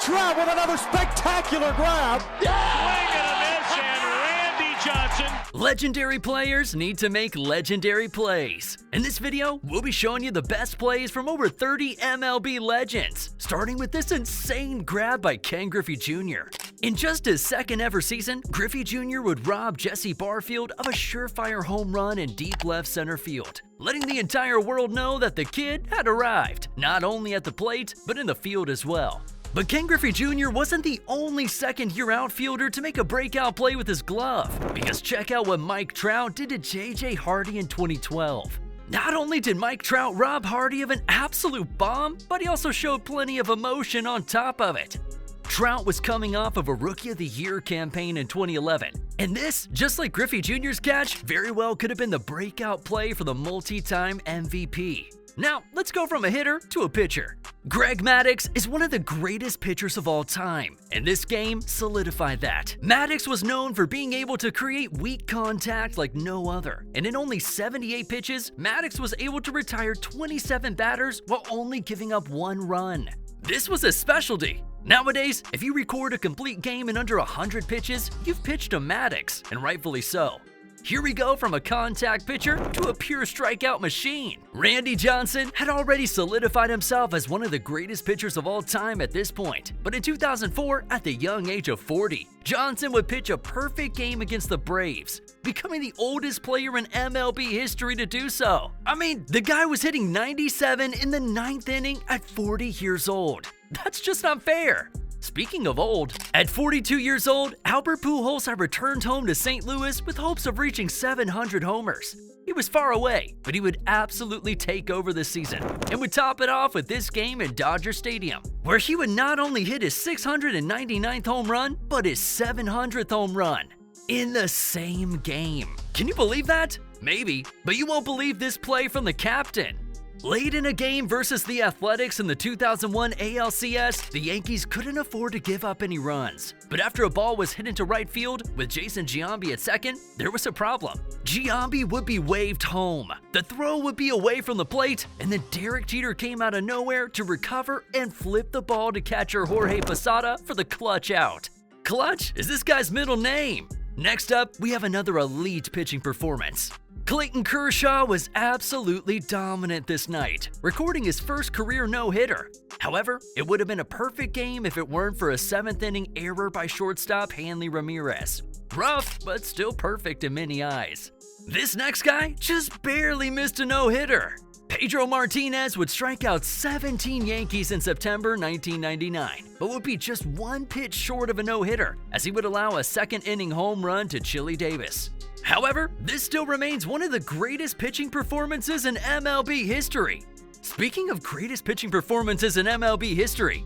Trout with another spectacular grab. Swing and a miss, and Randy Johnson. Legendary players need to make legendary plays. In this video, we'll be showing you the best plays from over 30 MLB legends, starting with this insane grab by Ken Griffey Jr. In just his second ever season, Griffey Jr. would rob Jesse Barfield of a surefire home run in deep left center field, letting the entire world know that the kid had arrived, not only at the plate, but in the field as well. But Ken Griffey Jr. wasn't the only second-year outfielder to make a breakout play with his glove, because check out what Mike Trout did to J.J. Hardy in 2012. Not only did Mike Trout rob Hardy of an absolute bomb, but he also showed plenty of emotion on top of it. Trout was coming off of a Rookie of the Year campaign in 2011, and this, just like Griffey Jr.'s catch, very well could have been the breakout play for the multi-time MVP. Now, let's go from a hitter to a pitcher. Greg Maddux is one of the greatest pitchers of all time, and this game solidified that. Maddux was known for being able to create weak contact like no other, and in only 78 pitches, Maddux was able to retire 27 batters while only giving up 1 run. This was a specialty. Nowadays, if you record a complete game in under 100 pitches, you've pitched a Maddux, and rightfully so. Here we go from a contact pitcher to a pure strikeout machine. Randy Johnson had already solidified himself as one of the greatest pitchers of all time at this point, but in 2004, at the young age of 40, Johnson would pitch a perfect game against the Braves, becoming the oldest player in MLB history to do so. I mean, the guy was hitting 97 in the 9th inning at 40 years old. That's just not fair. Speaking of old, at 42 years old, Albert Pujols had returned home to St. Louis with hopes of reaching 700 homers. He was far away, but he would absolutely take over this season and would top it off with this game in Dodger Stadium, where he would not only hit his 699th home run, but his 700th home run in the same game. Can you believe that? Maybe, but you won't believe this play from the captain. Late in a game versus the Athletics in the 2001 ALCS, the Yankees couldn't afford to give up any runs. But after a ball was hit into right field with Jason Giambi at second, there was a problem. Giambi would be waved home. The throw would be away from the plate, and then Derek Jeter came out of nowhere to recover and flip the ball to catcher Jorge Posada for the clutch out. Clutch is this guy's middle name. Next up, we have another elite pitching performance. Clayton Kershaw was absolutely dominant this night, recording his first career no-hitter. However, it would have been a perfect game if it weren't for a 7th inning error by shortstop Hanley Ramirez. Rough, but still perfect in many eyes. This next guy just barely missed a no-hitter. Pedro Martinez would strike out 17 Yankees in September 1999, but would be just 1 pitch short of a no-hitter, as he would allow a 2nd inning home run to Chili Davis. However, this still remains one of the greatest pitching performances in MLB history. Speaking of greatest pitching performances in MLB history,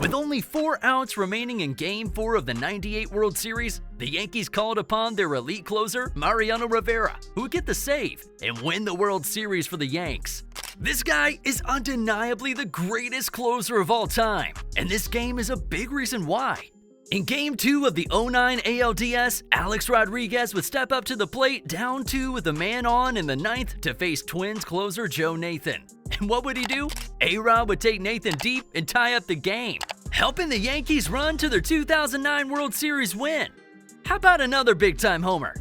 with only 4 outs remaining in Game 4 of the '98 World Series, the Yankees called upon their elite closer, Mariano Rivera, who would get the save and win the World Series for the Yanks. This guy is undeniably the greatest closer of all time, and this game is a big reason why. In Game 2 of the '09 ALDS, Alex Rodriguez would step up to the plate down 2 with a man on in the 9th to face Twins closer Joe Nathan. And what would he do? A-Rod would take Nathan deep and tie up the game, helping the Yankees run to their 2009 World Series win. How about another big-time homer?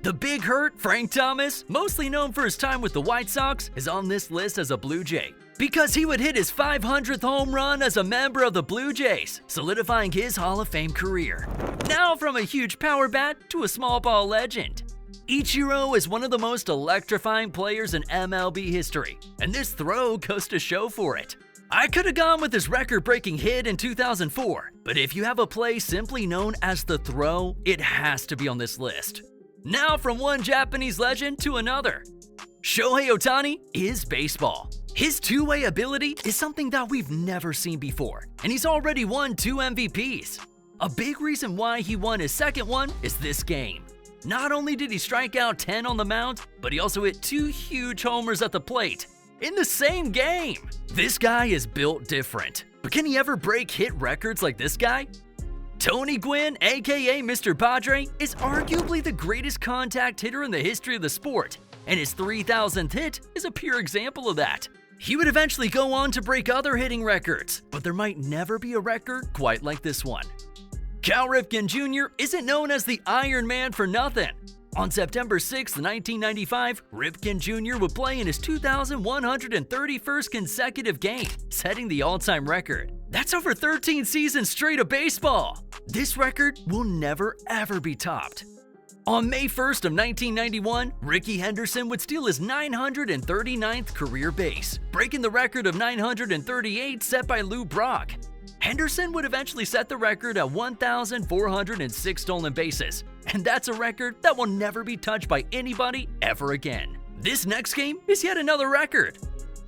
The Big Hurt, Frank Thomas, mostly known for his time with the White Sox, is on this list as a Blue Jay, because he would hit his 500th home run as a member of the Blue Jays, solidifying his Hall of Fame career. Now from a huge power bat to a small ball legend. Ichiro is one of the most electrifying players in MLB history, and this throw goes to show for it. I could have gone with his record-breaking hit in 2004, but if you have a play simply known as the throw, it has to be on this list. Now from one Japanese legend to another. Shohei Ohtani is baseball. His two-way ability is something that we've never seen before, and he's already won 2 MVPs. A big reason why he won his second one is this game. Not only did he strike out 10 on the mound, but he also hit 2 huge homers at the plate in the same game. This guy is built different, but can he ever break hit records like this guy? Tony Gwynn, aka Mr. Padre, is arguably the greatest contact hitter in the history of the sport, and his 3,000th hit is a pure example of that. He would eventually go on to break other hitting records, but there might never be a record quite like this one. Cal Ripken Jr. isn't known as the Iron Man for nothing. On September 6, 1995, Ripken Jr. would play in his 2,131st consecutive game, setting the all-time record. That's over 13 seasons straight of baseball. This record will never ever be topped. On May 1st of 1991, Rickey Henderson would steal his 939th career base, breaking the record of 938 set by Lou Brock. Henderson would eventually set the record at 1,406 stolen bases, and that's a record that will never be touched by anybody ever again. This next game is yet another record.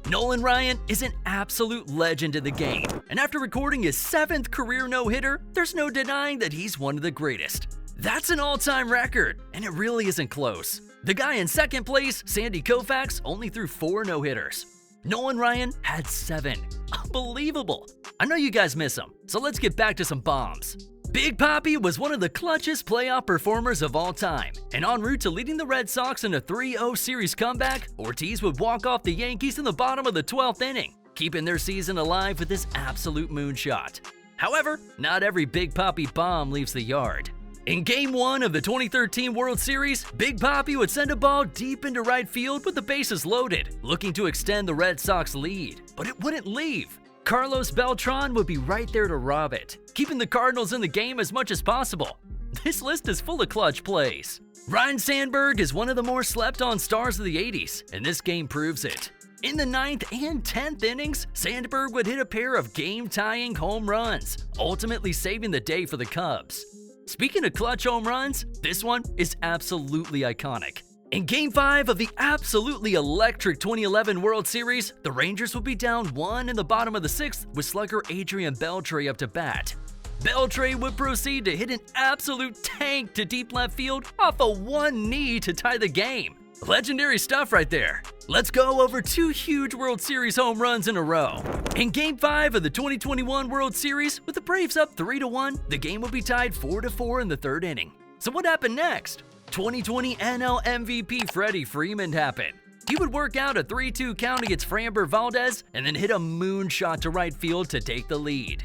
Nolan Ryan is an absolute legend in the game, and after recording his 7th career no-hitter, there's no denying that he's one of the greatest. That's an all-time record, and it really isn't close. The guy in second place, Sandy Koufax, only threw 4 no-hitters. Nolan Ryan had 7. Unbelievable. I know you guys miss him, so let's get back to some bombs. Big Papi was one of the clutchest playoff performers of all time, and en route to leading the Red Sox in a 3-0 series comeback, Ortiz would walk off the Yankees in the bottom of the 12th inning, keeping their season alive with this absolute moonshot. However, not every Big Papi bomb leaves the yard. In Game 1 of the 2013 World Series, Big Papi would send a ball deep into right field with the bases loaded, looking to extend the Red Sox lead, but it wouldn't leave. Carlos Beltran would be right there to rob it, keeping the Cardinals in the game as much as possible. This list is full of clutch plays. Ryne Sandberg is one of the more slept-on stars of the 80s, and this game proves it. In the 9th and 10th innings, Sandberg would hit a pair of game-tying home runs, ultimately saving the day for the Cubs. Speaking of clutch home runs, this one is absolutely iconic. In Game 5 of the absolutely electric 2011 World Series, the Rangers would be down 1 in the bottom of the 6th with slugger Adrian Beltre up to bat. Beltre would proceed to hit an absolute tank to deep left field off of one knee to tie the game. Legendary stuff right there. Let's go over 2 huge World Series home runs in a row. In Game 5 of the 2021 World Series, with the Braves up 3-1, the game would be tied 4-4 in the 3rd inning. So what happened next? 2020 NL MVP Freddie Freeman happened. He would work out a 3-2 count against Framber Valdez and then hit a moonshot to right field to take the lead.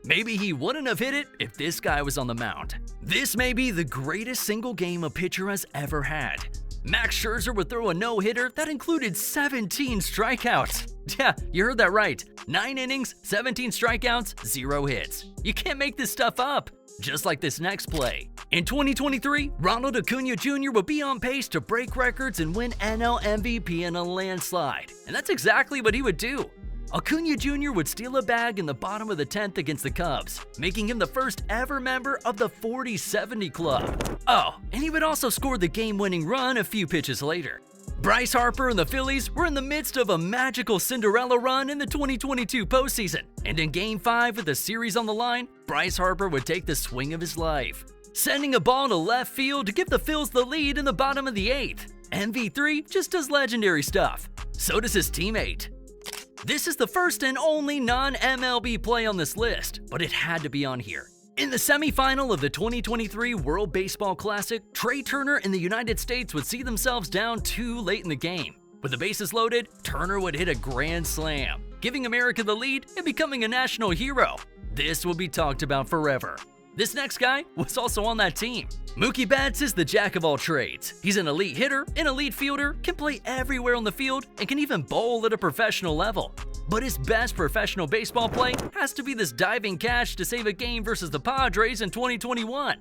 Maybe he wouldn't have hit it if this guy was on the mound. This may be the greatest single game a pitcher has ever had. Max Scherzer would throw a no-hitter that included 17 strikeouts. Yeah, you heard that right. 9 innings, 17 strikeouts, 0 hits. You can't make this stuff up. Just like this next play. In 2023, Ronald Acuna Jr. would be on pace to break records and win NL MVP in a landslide. And that's exactly what he would do. Acuna Jr. would steal a bag in the bottom of the 10th against the Cubs, making him the first ever member of the 40-70 club. Oh, and he would also score the game-winning run a few pitches later. Bryce Harper and the Phillies were in the midst of a magical Cinderella run in the 2022 postseason, and in Game 5 with the series on the line, Bryce Harper would take the swing of his life, sending a ball to left field to give the Phils the lead in the bottom of the 8th. MV3 just does legendary stuff. So does his teammate. This is the first and only non-MLB play on this list, but it had to be on here. In the semifinal of the 2023 World Baseball Classic, Trey Turner and the United States would see themselves down 2 late in the game. With the bases loaded, Turner would hit a grand slam, giving America the lead and becoming a national hero. This will be talked about forever. This next guy was also on that team. Mookie Betts is the jack of all trades. He's an elite hitter, an elite fielder, can play everywhere on the field, and can even bowl at a professional level. But his best professional baseball play has to be this diving catch to save a game versus the Padres in 2021.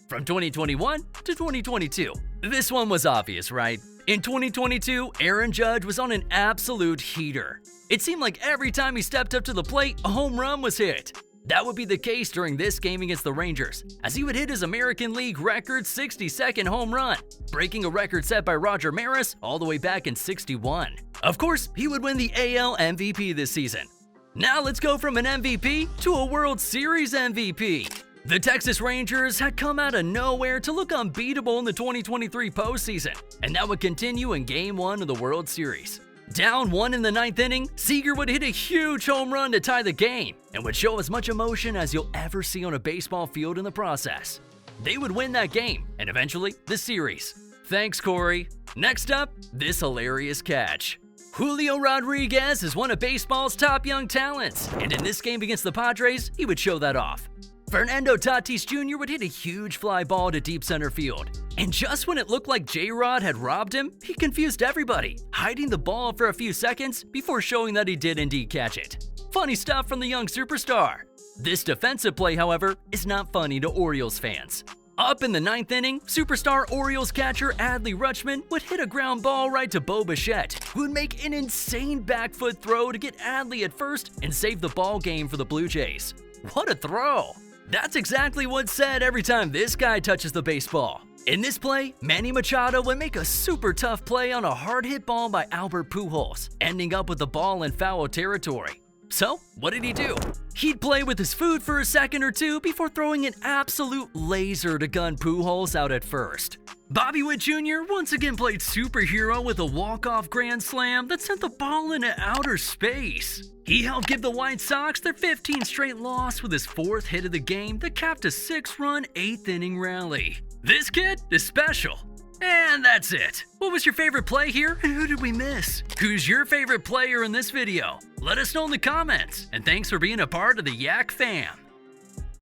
From 2021 to 2022. This one was obvious, right? In 2022, Aaron Judge was on an absolute heater. It seemed like every time he stepped up to the plate, a home run was hit. That would be the case during this game against the Rangers, as he would hit his American League record 62nd home run, breaking a record set by Roger Maris all the way back in '61. Of course, he would win the AL MVP this season. Now let's go from an MVP to a World Series MVP. The Texas Rangers had come out of nowhere to look unbeatable in the 2023 postseason, and that would continue in Game 1 of the World Series. Down 1 in the 9th inning, Seager would hit a huge home run to tie the game and would show as much emotion as you'll ever see on a baseball field in the process. They would win that game and eventually the series. Thanks, Corey. Next up, this hilarious catch. Julio Rodriguez is one of baseball's top young talents, and in this game against the Padres, he would show that off. Fernando Tatis Jr. would hit a huge fly ball to deep center field. And just when it looked like J-Rod had robbed him, he confused everybody, hiding the ball for a few seconds before showing that he did indeed catch it. Funny stuff from the young superstar. This defensive play, however, is not funny to Orioles fans. Up in the 9th inning, superstar Orioles catcher Adley Rutschman would hit a ground ball right to Bo Bichette, who would make an insane back foot throw to get Adley at first and save the ball game for the Blue Jays. What a throw! That's exactly what's said every time this guy touches the baseball. In this play, Manny Machado would make a super tough play on a hard hit ball by Albert Pujols, ending up with the ball in foul territory. So, what did he do? He'd play with his food for a second or two before throwing an absolute laser to gun Pujols out at first. Bobby Witt Jr. once again played superhero with a walk-off grand slam that sent the ball into outer space. He helped give the White Sox their 15th straight loss with his 4th hit of the game that capped a 6-run 8th inning rally. This kid is special. And that's it. What was your favorite play here, and who did we miss? Who's your favorite player in this video? Let us know in the comments, and thanks for being a part of the Yak fam.